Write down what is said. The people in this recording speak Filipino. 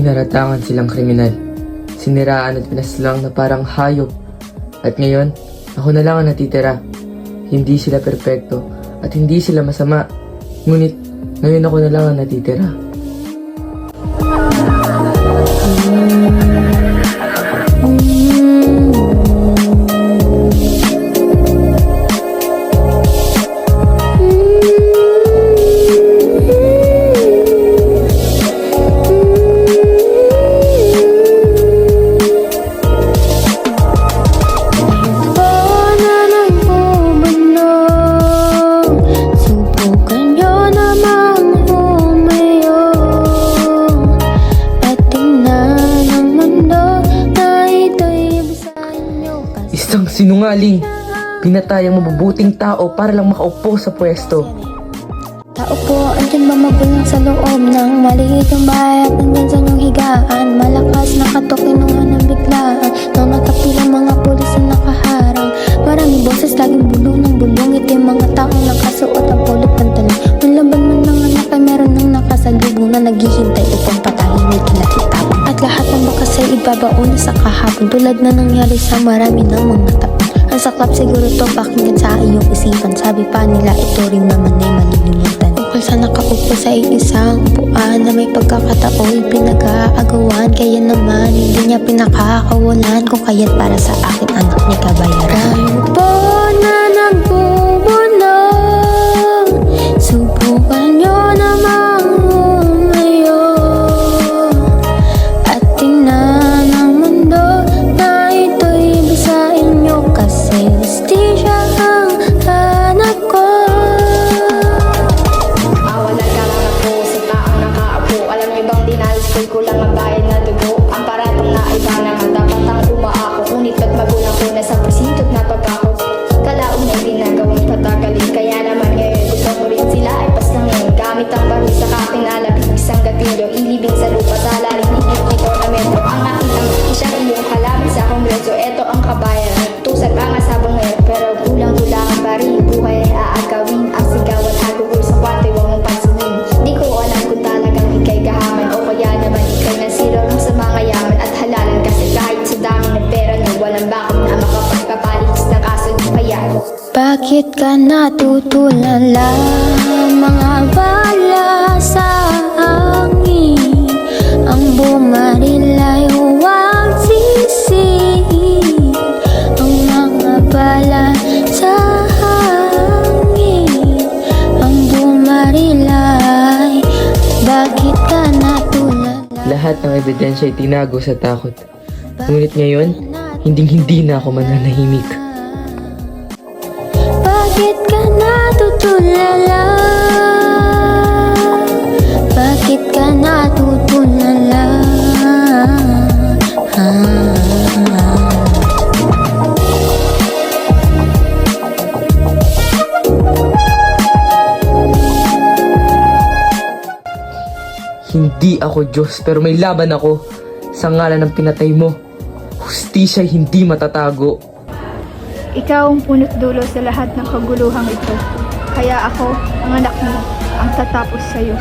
Pinaratangan silang kriminal. Siniraan at pinaslang na parang hayop. At ngayon, ako na lang ang natitira. Hindi sila perpekto at hindi sila masama. Ngunit, ngayon ako na lang ang natitira. Isang sinungaling, pinatay ang mabubuting tao para lang makaupo sa pwesto. Tao po, andyan ba magulang sa loob ng maliit yung bahay at nandyan sa inyong higaan? Malakas nakatok, kinuha ng biglaan nang nakapilang mga pulis na nakaharang. Maraming boses, laging bulong ng bulong. Ito yung mga taong nakasuot ang pulot pantalon. Ang laban man ng anak ay meron ng nakasalubong na naghihintay upang patayin may kinakitapon. At lahat ng bakas ay ibabaon sa kahapon, tulad na nangyari sa marami ng mga tapon. Ang saklap siguro to pakinggan sa iyong isipan. Sabi pa nila ito rin naman ay malilimutan. Ukol sa nakaupo sa isang upuan na may pagkakatao'y pinag-aagawan. Kaya naman hindi niya pinakakawalan, kung kaya't para sa akin anak ni kabayaran. Tayo po na nagbubulong, subukan nyo namang umayo at tingnan ang mundo na ito'y bisa inyo, kasi hustisya ang hanap ko. Wala ka lang ako sa taong nakaapo. Alam niyo bang dinalos ko lang ang bayan na dugo? Ang paratong na iba naman dapat ang umaako. Ngunit ba't magulang ko na sa presinto't napagkako? Kalaong may ginagawang patagalin, kaya naman ngayon gusto mo rin sila ay paslangin. Gamit ang baril sa kakinalap, isang gatilyo, ilibing sa lupa sa lalim ni ornamento. Ang aking ang isang iyong kalaban sa kongreso. Eto ang kabayan, tusag ang asabong ngayon, pero kulang-kulang ang baril. Buhay ay aagawin, ang sigawan agugol sa kwate, huwag mong pansinin. Di ko alam kung talagang ikay kahaman o kaya naman ikay nasiro lang sa mga yaman at halalan, kasi kahit sa dami ng pera niyo, walang bakit na makapagpapaligis ng kaso niyo. Kaya Bakit ka natutulala? Mga bala sa hangin, ang bumaril ay huwag sisihin. Ang mga bala sa hangin, ang bumaril ay bakit ka natulala? Lahat ng ebidensya ay tinago sa takot. Ngunit ngayon, hindi na ako mananahimik. Bakit ka natutulala? Bakit ka natutulala? Hindi ako Diyos, pero may laban ako. Sa ngalan ng pinatay mo, hustisya hindi matatago. Ikaw ang punot dulo sa lahat ng kaguluhang ito. Kaya ako, ang anak mo, ang tatapos sa'yo.